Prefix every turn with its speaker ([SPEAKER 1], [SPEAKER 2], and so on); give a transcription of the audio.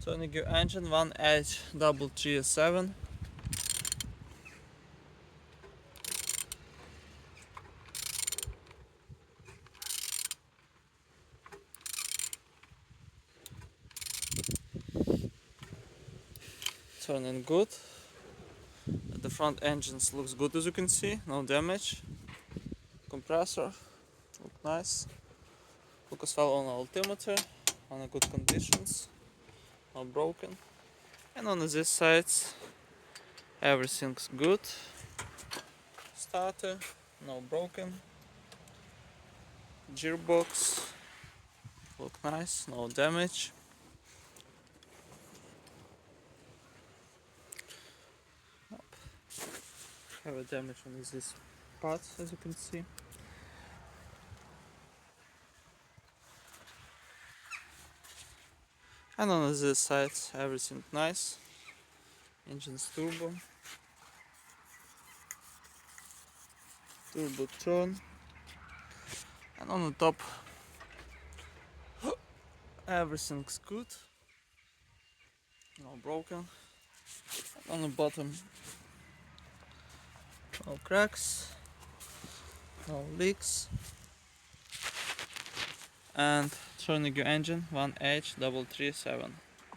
[SPEAKER 1] Turning your engine 1H337. Turning good. The front engines looks good, as you can see, no damage. Compressor look nice. Focus valve on altimeter, on a good conditions, not broken. And on this side, everything's good. Starter, no broken. Gearbox, look nice, no damage. Have a damage on these parts, as you can see. And on this side, everything nice. Engine's turbo turn, and on the top, everything's good, no broken. And on the bottom, no cracks, no leaks. And turning your engine 1H337.